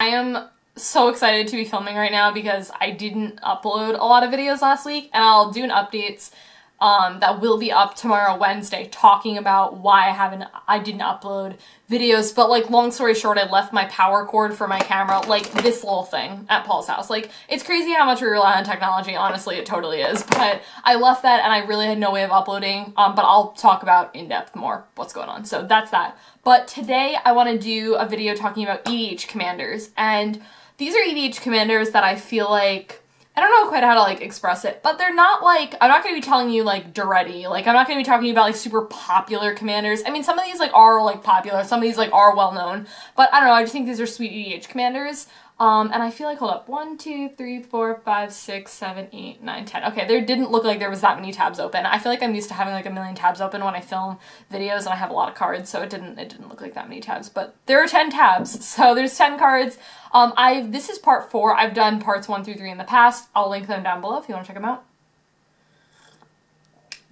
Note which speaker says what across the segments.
Speaker 1: I am so excited to be filming right now because I didn't upload a lot of videos last week, and I'll do an updates that will be up tomorrow, Wednesday, talking about why I didn't upload videos. But like, long story short, I left my power cord for my camera, like this little thing, at Paul's house. Like, it's crazy how much we rely on technology. Honestly, it totally is. But I left that, and I really had no way of uploading. But I'll talk about in depth more what's going on. So that's that. But today I want to do a video talking about EDH Commanders, and these are EDH Commanders that I feel like, I don't know quite how to like express it, but they're not like, I'm not going to be telling you like Duretti, like I'm not going to be talking about like super popular commanders. I mean, some of these like are like popular, some of these like are well known, but I don't know, I just think these are sweet EDH commanders. And I feel like, hold up, 1, 2, 3, 4, 5, 6, 7, 8, 9, 10. Okay, there didn't look like there was that many tabs open. I feel like I'm used to having like a million tabs open when I film videos, and I have a lot of cards, so it didn't look like that many tabs. But there are 10 tabs, so there's 10 cards. This is part 4. I've done parts 1 through 3 in the past. I'll link them down below if you want to check them out.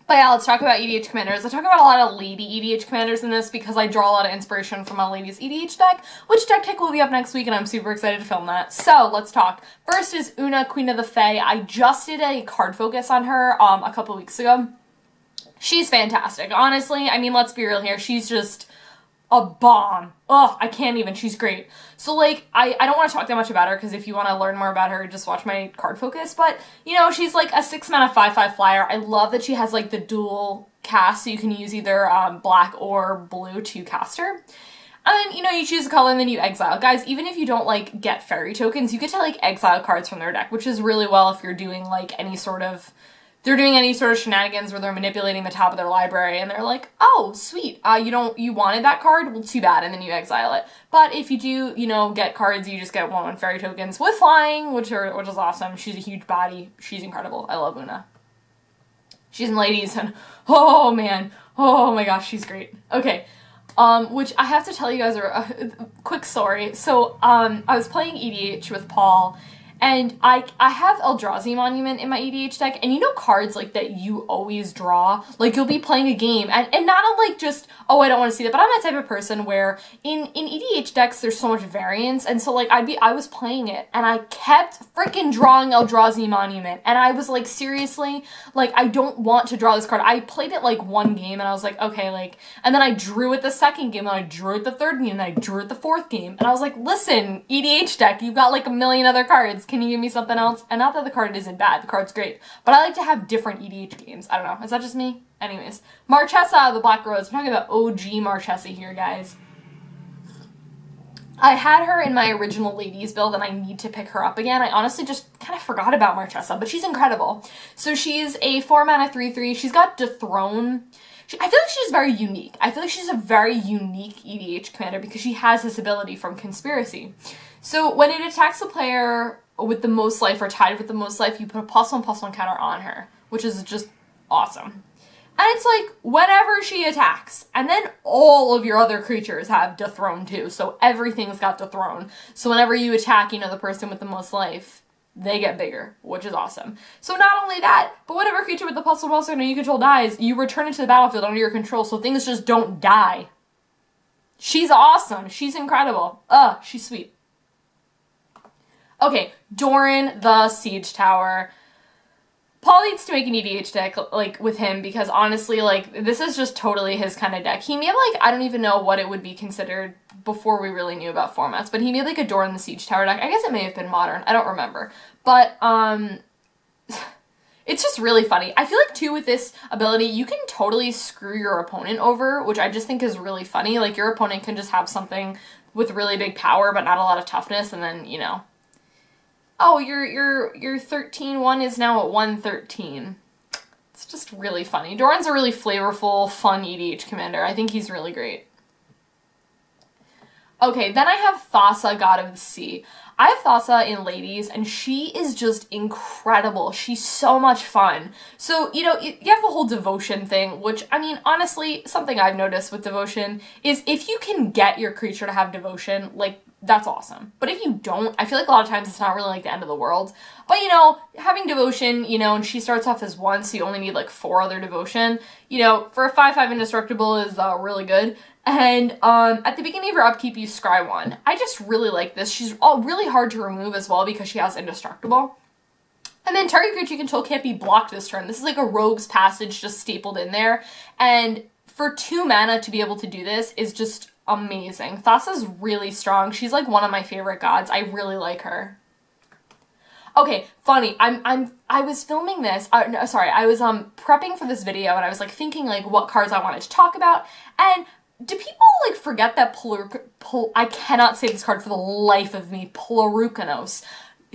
Speaker 1: But yeah, let's talk about EDH Commanders. I talk about a lot of lady EDH Commanders in this because I draw a lot of inspiration from my ladies EDH deck, which deck pick will be up next week, and I'm super excited to film that. So let's talk. First is Oona, Queen of the Fae. I just did a card focus on her a couple weeks ago. She's fantastic. Honestly, I mean, let's be real here. She's just a bomb. Ugh, I can't even. She's great. So, like, I don't want to talk that much about her, because if you want to learn more about her, just watch my card focus. But, you know, she's, like, a 6-mana 5/5 flyer. I love that she has, like, the dual cast, so you can use either black or blue to cast her. And then, you know, you choose a color and then you exile. Guys, even if you don't, like, get fairy tokens, you get to, like, exile cards from their deck, which is really well if you're doing, like, they're doing any sort of shenanigans where they're manipulating the top of their library and they're like, oh, sweet, you wanted that card? Well, too bad, and then you exile it. But if you do, you know, get cards, you just get 1/1 fairy tokens with flying, which is awesome. She's a huge body. She's incredible. I love Oona. She's in ladies, and oh man, oh my gosh, she's great. Okay, which I have to tell you guys a quick story. So, I was playing EDH with Paul, and I have Eldrazi Monument in my EDH deck, and you know cards like that you always draw? Like, you'll be playing a game, and not like just, oh, I don't want to see that, but I'm that type of person where in EDH decks there's so much variance, and so like I was playing it, and I kept freaking drawing Eldrazi Monument, and I was like, seriously, like, I don't want to draw this card. I played it like one game, and I was like, okay, like, and then I drew it the second game, and I drew it the third game, and I drew it the fourth game, and I was like, listen, EDH deck, you've got like a million other cards. Can you give me something else? And not that the card isn't bad, the card's great, but I like to have different EDH games. I don't know, is that just me? Anyways, Marchesa, the Black Rose. I'm talking about OG Marchesa here, guys. I had her in my original ladies build, and I need to pick her up again. I honestly just kind of forgot about Marchesa, but she's incredible. So she's a 4-mana 3/3. She's got Dethrone. I feel like she's very unique. I feel like she's a very unique EDH commander because she has this ability from Conspiracy. So when it attacks a player with the most life or tied with the most life, you put a +1/+1 counter on her, which is just awesome. And it's like, whenever she attacks, and then all of your other creatures have Dethrone too, so everything's got Dethrone. So whenever you attack, you know, the person with the most life, they get bigger, which is awesome. So not only that, but whatever creature with the +1/+1 you control dies, you return it to the battlefield under your control, so things just don't die. She's awesome. She's incredible. She's sweet. Okay, Doran, the Siege Tower. Paul needs to make an EDH deck, like, with him, because honestly, like, this is just totally his kind of deck. He made, like, I don't even know what it would be considered before we really knew about formats, but he made, like, a Doran the Siege Tower deck. I guess it may have been Modern. I don't remember. But, it's just really funny. I feel like, too, with this ability, you can totally screw your opponent over, which I just think is really funny. Like, your opponent can just have something with really big power, but not a lot of toughness, and then, you know, oh, your 13-1 is now at 113. It's just really funny. Doran's a really flavorful, fun EDH commander. I think he's really great. Okay, then I have Thassa, God of the Sea. I have Thassa in ladies, and she is just incredible. She's so much fun. So, you know, you have the whole devotion thing, which, I mean, honestly, something I've noticed with devotion is if you can get your creature to have devotion, like, that's awesome. But if you don't, I feel like a lot of times it's not really like the end of the world. But, you know, having devotion, you know, and she starts off as 1, so you only need like 4 other devotion, you know, for a 5/5 indestructible is really good. And at the beginning of your upkeep, you scry 1. I just really like this. She's really hard to remove as well because she has Indestructible. And then target creature you control can't be blocked this turn. This is like a Rogue's Passage just stapled in there. And for 2 mana to be able to do this is just amazing. Thassa's really strong. She's like one of my favorite gods. I really like her. Okay, funny. I was filming this. No, sorry, I was prepping for this video and I was like thinking like what cards I wanted to talk about. And do people like forget that I cannot say this card for the life of me. Polukranos.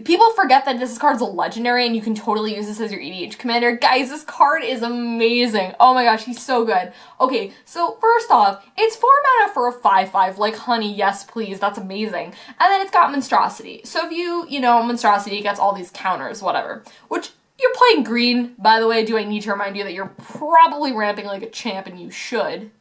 Speaker 1: People forget that this card's a legendary and you can totally use this as your EDH commander. Guys, this card is amazing. Oh my gosh, he's so good. Okay, so first off, it's 4 mana for a 5/5. Like, honey, yes please, that's amazing. And then it's got Monstrosity. So if you know, Monstrosity gets all these counters, whatever. Which, you're playing green, by the way. Do I need to remind you that you're probably ramping like a champ, and you should.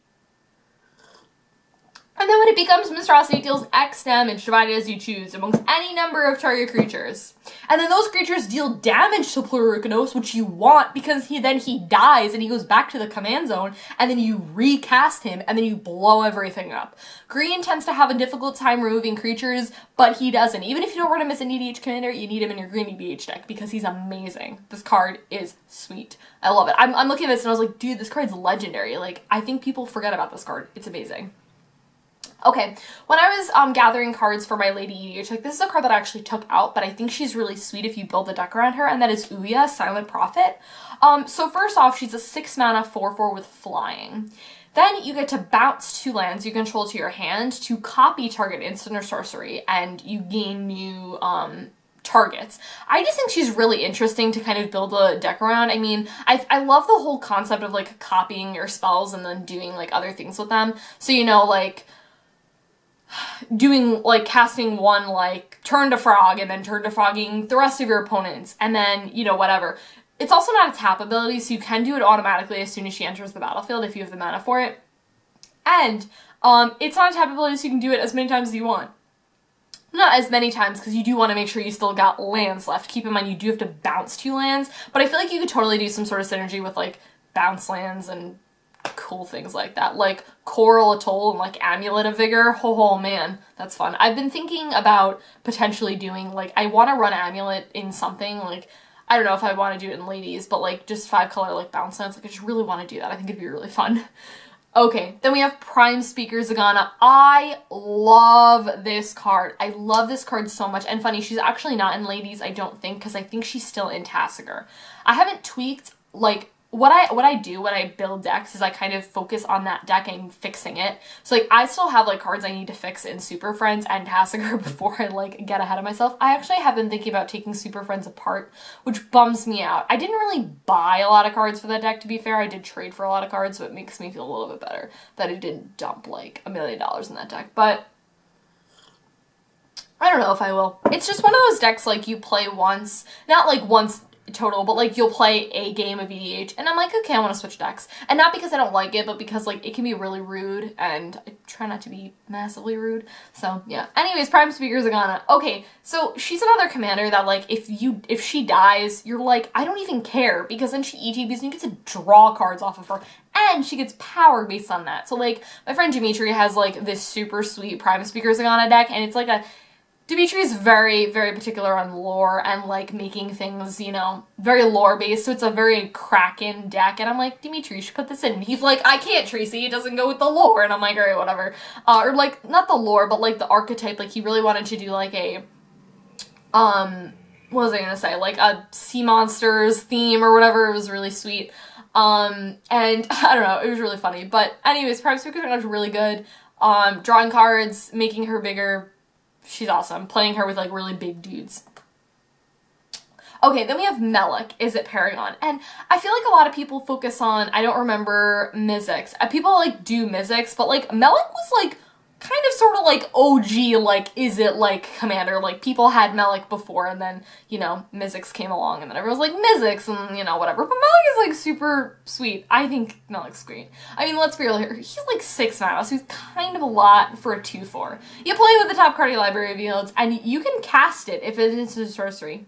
Speaker 1: And then when it becomes Monstrosity, it deals X damage divided as you choose amongst any number of target creatures. And then those creatures deal damage to Polukranos, which you want, because then he dies and he goes back to the command zone, and then you recast him, and then you blow everything up. Green tends to have a difficult time removing creatures, but he doesn't. Even if you don't run him as an EDH commander, you need him in your green EDH deck, because he's amazing. This card is sweet. I love it. I'm looking at this and I was like, dude, this card's legendary. Like, I think people forget about this card. It's amazing. Okay, when I was gathering cards for my Lady EDH, like, this is a card that I actually took out, but I think she's really sweet if you build a deck around her, and that is Ouya, Silent Prophet. So first off, she's a 6 mana 4/4 with flying. Then you get to bounce 2 lands you control to your hand to copy target instant or sorcery, and you gain new targets. I just think she's really interesting to kind of build a deck around. I mean, I love the whole concept of, like, copying your spells and then doing, like, other things with them. So, you know, like, doing, like, casting one, like, turn to frog and then turn to frogging the rest of your opponents, and then, you know, whatever. It's also not a tap ability, so you can do it automatically as soon as she enters the battlefield if you have the mana for it. And it's not a tap ability, so you can do it as many times as you want. Not as many times, because you do want to make sure you still got lands left. Keep in mind, you do have to bounce 2 lands, but I feel like you could totally do some sort of synergy with, like, bounce lands and cool things like that, like Coral Atoll and like Amulet of Vigor. Oh man, that's fun. I've been thinking about potentially doing, like, I want to run Amulet in something, like, I don't know if I want to do it in ladies, but like just 5-color like bounce lands. Like, I just really want to do that. I think it'd be really fun. Okay, then we have Prime Speaker Zegana. I love this card. I love this card so much. And funny, she's actually not in ladies, I don't think, because I think she's still in Tajic. I haven't tweaked, like, what I do when I build decks is I kind of focus on that deck and fixing it. So, like, I still have, like, cards I need to fix in Super Friends and Tajic before I, like, get ahead of myself. I actually have been thinking about taking Super Friends apart, which bums me out. I didn't really buy a lot of cards for that deck, to be fair. I did trade for a lot of cards, so it makes me feel a little bit better that I didn't dump, like, $1 million in that deck. But I don't know if I will. It's just one of those decks, like, you play once, not, like, once total, but, like, you'll play a game of EDH, and I'm like, okay, I want to switch decks. And not because I don't like it, but because, like, it can be really rude, and I try not to be massively rude. So, yeah. Anyways, Prime Speaker Zegana. Okay, so she's another commander that, like, if she dies, you're like, I don't even care, because then she ETBs and you get to draw cards off of her, and she gets power based on that. So, like, my friend Dimitri has, like, this super sweet Prime Speaker Zegana deck, and it's like a Dimitri's very, very particular on lore and, like, making things, you know, very lore-based, so it's a very Kraken deck, and I'm like, Dimitri, you should put this in. And he's like, I can't, Tracy, it doesn't go with the lore, and I'm like, alright, whatever. Or, like, not the lore, but, like, the archetype, like, he really wanted to do, like, a, what was I gonna say, like, a sea monsters theme or whatever. It was really sweet. And, I don't know, it was really funny. But, anyways, Prime Speaker was really good. Drawing cards, making her bigger. She's awesome. Playing her with, like, really big dudes. Okay, then we have Melek, Izzet Paragon. And I feel like a lot of people focus on, I don't remember Mizzix. People, like, do Mizzix, but, like, Melek was, like, kind of sort of, like, OG, like, Izzet, like, commander. Like, people had Melek before, and then, you know, Mizzix came along, and then everyone was like, Mizzix, and, you know, whatever. But Melek is, like, super sweet. I think Melek's great. I mean, let's be real here. He's, like, 6 mana, so he's kind of a lot for a 2/4. You play with the top card of your library of fields, and you can cast it if it is a sorcery.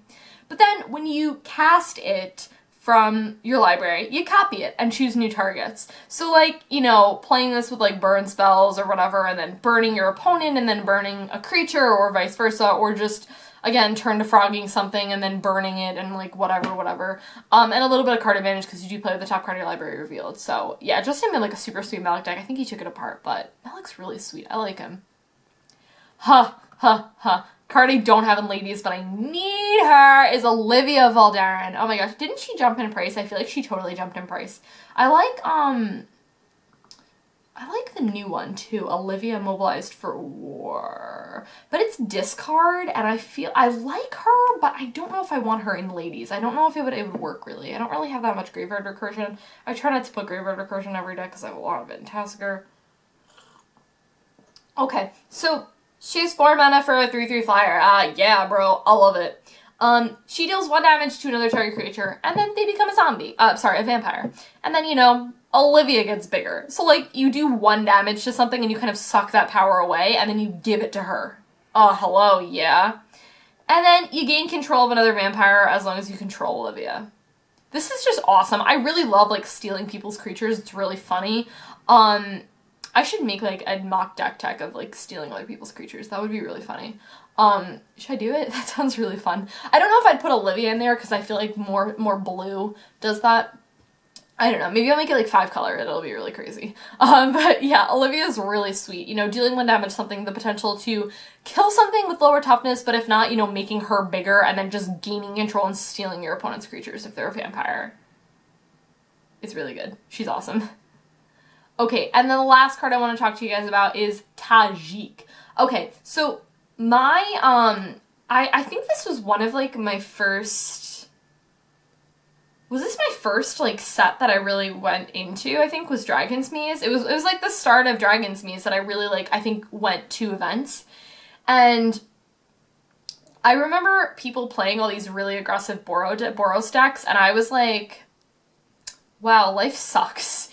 Speaker 1: But then, when you cast it from your library, you copy it and choose new targets. So like, you know, playing this with like burn spells or whatever, and then burning your opponent and then burning a creature, or vice versa, or just, again, turn to frogging something and then burning it and like whatever. And a little bit of card advantage because you do play with the top card of your library revealed. So yeah, just him in like a super sweet Melek deck. I think he took it apart, but Melek's really sweet. I like him. Card I don't have in ladies, but I need her is Olivia Voldaren. Oh my gosh, didn't she jump in price? I feel like she totally jumped in price. I like the new one too, Olivia Mobilized for War. But it's discard, and I like her, but I don't know if I want her in ladies. I don't know if it would work really. I don't really have that much graveyard recursion. I try not to put graveyard recursion every deck because I have a lot of it in Tasker. Okay, so she's 4 mana for a 3/3 flyer. Yeah, bro, I love it. She deals 1 damage to another target creature, and then they become a zombie. A vampire. And then, you know, Olivia gets bigger. So, like, you do 1 damage to something and you kind of suck that power away, and then you give it to her. Oh, hello, yeah. And then you gain control of another vampire as long as you control Olivia. This is just awesome. I really love, like, stealing people's creatures. It's really funny. I should make, like, a mock deck tech of, like, stealing other people's creatures. That would be really funny. Should I do it? That sounds really fun. I don't know if I'd put Olivia in there because I feel like more blue does that. I don't know. Maybe I'll make it, like, 5 color. It'll be really crazy. But, yeah, Olivia's really sweet. You know, dealing 1 damage to something, the potential to kill something with lower toughness, but if not, you know, making her bigger and then just gaining control and stealing your opponent's creatures if they're a vampire. It's really good. She's awesome. Okay, and then the last card I want to talk to you guys about is Tajic. Okay, so my, I think this was one of, like, my first, was this my first, like, set that I really went into, I think, was Dragonsmeeze. It was, like, the start of Dragonsmeeze that I really, like, I think went to events. And I remember people playing all these really aggressive Boros decks, and I was like, wow, life sucks.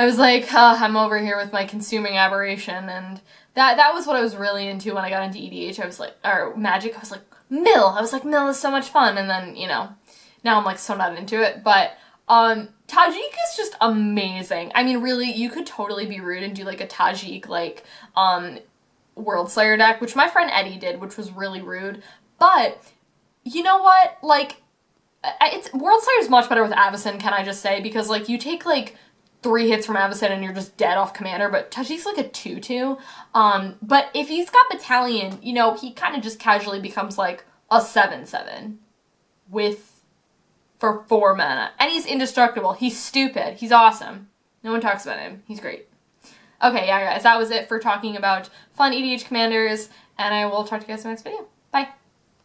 Speaker 1: I was like, I'm over here with my consuming aberration, and that was what I was really into when I got into EDH. I was like, or Magic, I was like, Mill! I was like, Mill is so much fun, and then, you know, now I'm like so not into it, but, Tajic is just amazing. I mean, really, you could totally be rude and do like a Tajic, like, World Slayer deck, which my friend Eddie did, which was really rude, but, you know what, like, World Slayer is much better with Avacyn, can I just say, because, like, you take, like, 3 hits from Avacyn and you're just dead off commander, but Tajic's like a 2/2. But if he's got Battalion, you know, he kind of just casually becomes like a 7/7 for 4 mana. And he's indestructible. He's stupid. He's awesome. No one talks about him. He's great. Okay, yeah, guys, that was it for talking about fun EDH Commanders, and I will talk to you guys in the next video. Bye!